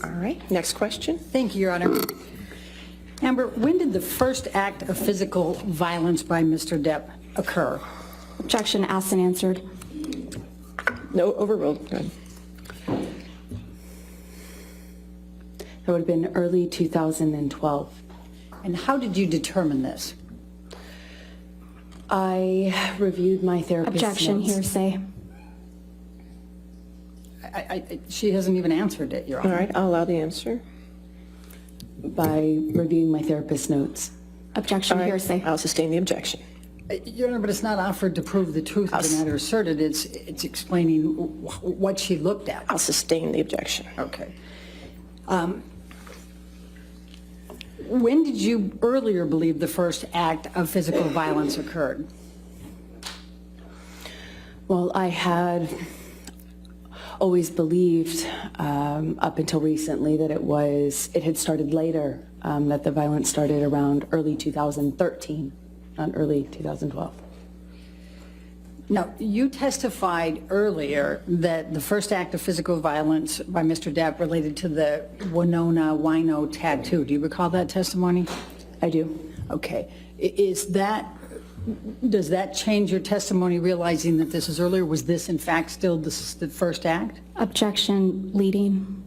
All right, next question. Thank you, Your Honor. Amber, when did the first act of physical violence by Mr. Depp occur? Objection asked and answered. No, overruled. Go ahead. That would have been early 2012. And how did you determine this? I reviewed my therapist's Objection, notes. hearsay. She hasn't even answered it, Your Honor. All right, I'll allow the answer. By reviewing my therapist's notes. Objection, All right, hearsay. I'll sustain the objection. Your Honor, but it's not offered to prove the truth of the matter asserted. It's explaining what she looked at. I'll sustain the objection. Okay. When did you earlier believe the first act of physical violence occurred? Well, I had always believed up until recently that it had started later, that the violence started around early 2013, not early 2012. Now, you testified earlier that the first act of physical violence by Mr. Depp related to the Winona Wino tattoo. Do you recall that testimony? I do. Okay. Does that change your testimony, realizing that this is earlier? Was this, in fact, still the first act? Objection, leading.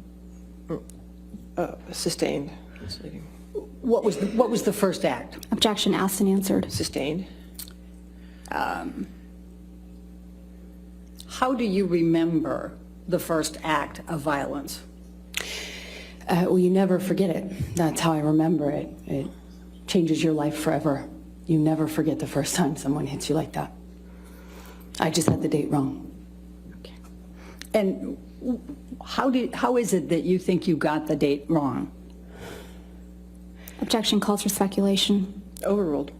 Sustained. What was the first act? Objection asked and answered. Sustained. How do you remember the first act of violence? Well, you never forget it. That's how I remember it. It changes your life forever. You never forget the first time someone hits you like that. I just had the date wrong. Okay. And how is it that you think you got the date wrong? Objection calls for speculation. Overruled.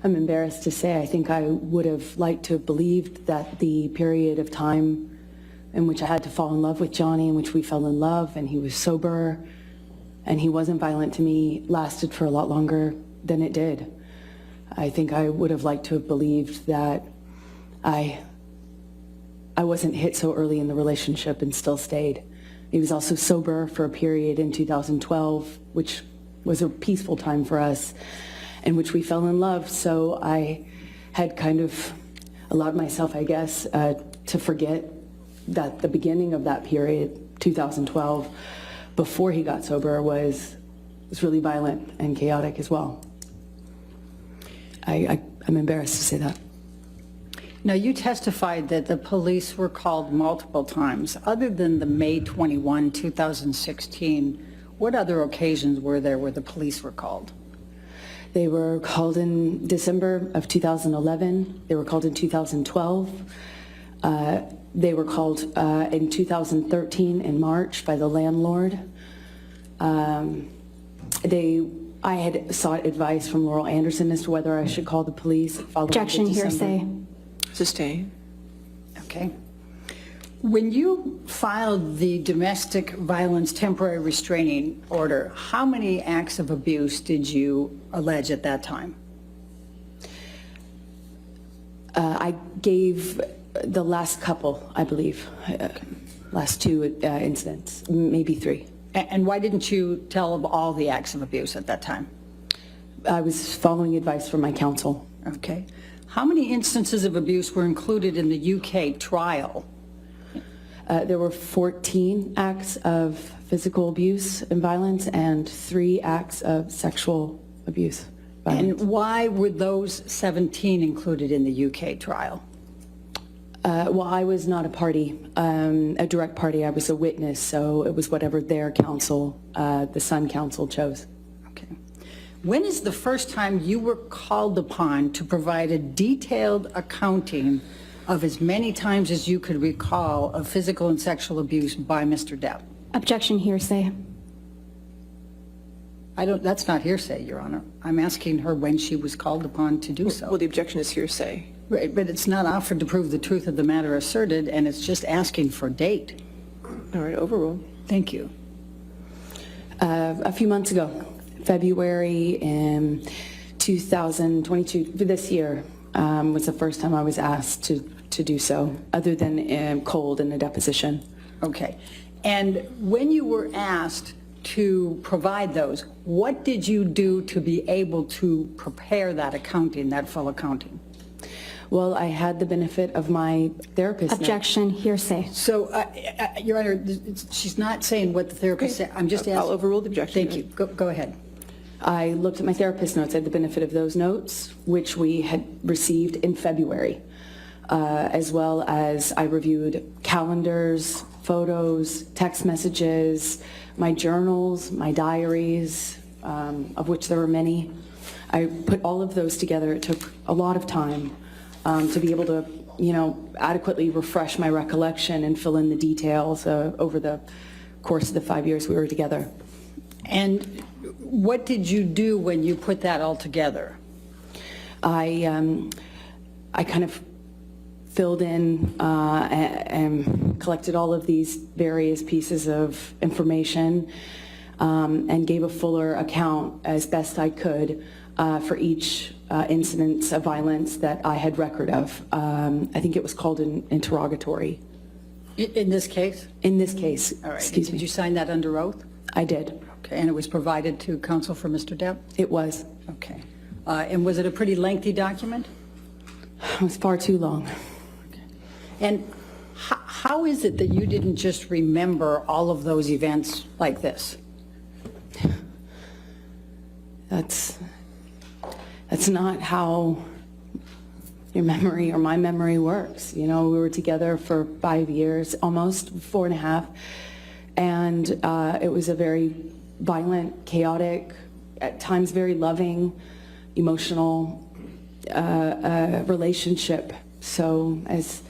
I'm embarrassed to say I think I would have liked to have believed that the period of time in which I had to fall in love with Johnny, in which we fell in love and he was sober and he wasn't violent to me, lasted for a lot longer than it did. I think I would have liked to have believed that I wasn't hit so early in the relationship and still stayed. He was also sober for a period in 2012, which was a peaceful time for us, in which we fell in love. So I had kind of allowed myself, I guess, to forget that the beginning of that period, 2012, before he got sober, was really violent and chaotic as well. I'm embarrassed to say that. Now, you testified that the police were called multiple times. Other than the May 21, 2016, what other occasions were there where the police were called? They were called in December of 2011. They were called in 2012. They were called in 2013 in March by the landlord. I had sought advice from Laurel Anderson as to whether I should call the police. Objection, hearsay. Sustain. Okay. When you filed the domestic violence temporary restraining order, how many acts of abuse did you allege at that time? I gave the last couple, I believe, last two incidents, maybe three. And why didn't you tell of all the acts of abuse at that time? I was following advice from my counsel. Okay. How many instances of abuse were included in the UK trial? There were 14 acts of physical abuse and violence and 3 acts of sexual abuse. Violence. And why were those 17 included in the UK trial? Well, I was not a party, a direct party. I was a witness, so it was whatever their counsel, the Sun Council, chose. Okay. When is the first time you were called upon to provide a detailed accounting of as many times as you could recall of physical and sexual abuse by Mr. Depp? Objection, hearsay. That's not hearsay, Your Honor. I'm asking her when she was called upon to do so. Well, the objection is hearsay. Right, but it's not offered to prove the truth of the matter asserted, and it's just asking for date. All right, overruled. Thank you. A few months ago, February in 2022, this year, was the first time I was asked to to do so, other than cold in a deposition. Okay. And when you were asked to provide those, what did you do to be able to prepare that accounting, that full accounting? Well, I had the benefit of my therapist. Objection, hearsay. So, Your Honor, she's not saying what the therapist said. I'm just asking. I'll overrule the objection. Thank you. Go ahead. I looked at my therapist notes. I had the benefit of those notes, which we had received in February, as well as I reviewed calendars, photos, text messages, my journals, my diaries, of which there were many. I put all of those together. It took a lot of time to be able to, adequately refresh my recollection and fill in the details over the course of the 5 years we were together. And what did you do when you put that all together? I kind of filled in and collected all of these various pieces of information and gave a fuller account as best I could for each incidents of violence that I had record of. I think it was called an interrogatory. In this case? In this case, All right. excuse Did me. you sign that under oath? I did. Okay. And it was provided to counsel for Mr. Depp? It was. Okay. And was it a pretty lengthy document? It was far too long. And how is it that you didn't just remember all of those events like this? That's not how your memory or my memory works. We were together for 5 years, almost 4.5, and it was a very violent, chaotic, at times very loving, emotional relationship. So as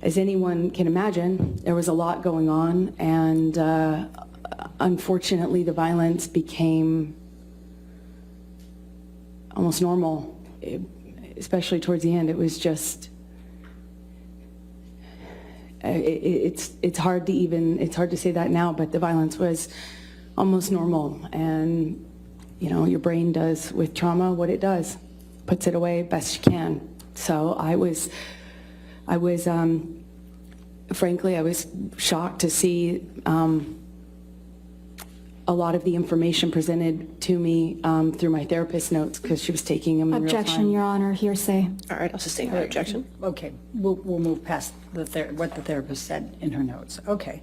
anyone can imagine, there was a lot going on, and unfortunately the violence became almost normal, especially towards the end. It was just, it's hard to say that now, but the violence was almost normal. And, your brain does with trauma what it does, puts it away best you can. So frankly, I was shocked to see a lot of the information presented to me through my therapist's notes, because she was taking them in real time. Objection, Your Honor, hearsay. All right, I'll sustain my objection. Okay, we'll move past what the therapist said in her notes. Okay.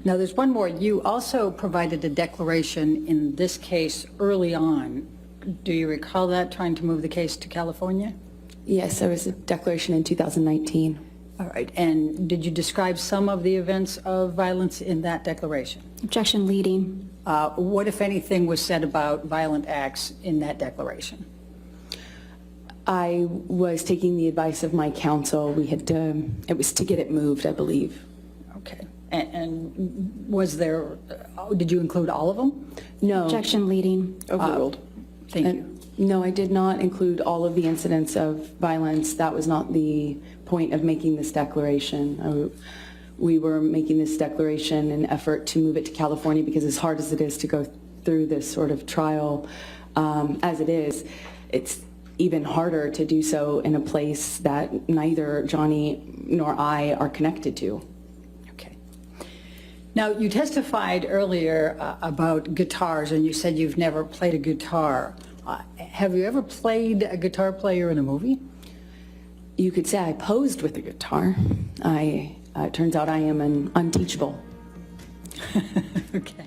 Now, there's one more. You also provided a declaration in this case early on. Do you recall that, trying to move the case to California? Yes, there was a declaration in 2019. All right. And did you describe some of the events of violence in that declaration? Objection, leading. What, if anything, was said about violent acts in that declaration? I was taking the advice of my counsel. It was to get it moved, I believe. Okay. And was there, did you include all of them? No. Objection, leading. Overruled. Thank you. No, I did not include all of the incidents of violence. That was not the point of making this declaration. We were making this declaration in an effort to move it to California, because as hard as it is to go through this sort of trial as it is, it's even harder to do so in a place that neither Johnny nor I are connected to. Okay. Now, you testified earlier about guitars, and you said you've never played a guitar. Have you ever played a guitar player in a movie? You could say I posed with a guitar. It turns out I am an unteachable. Okay.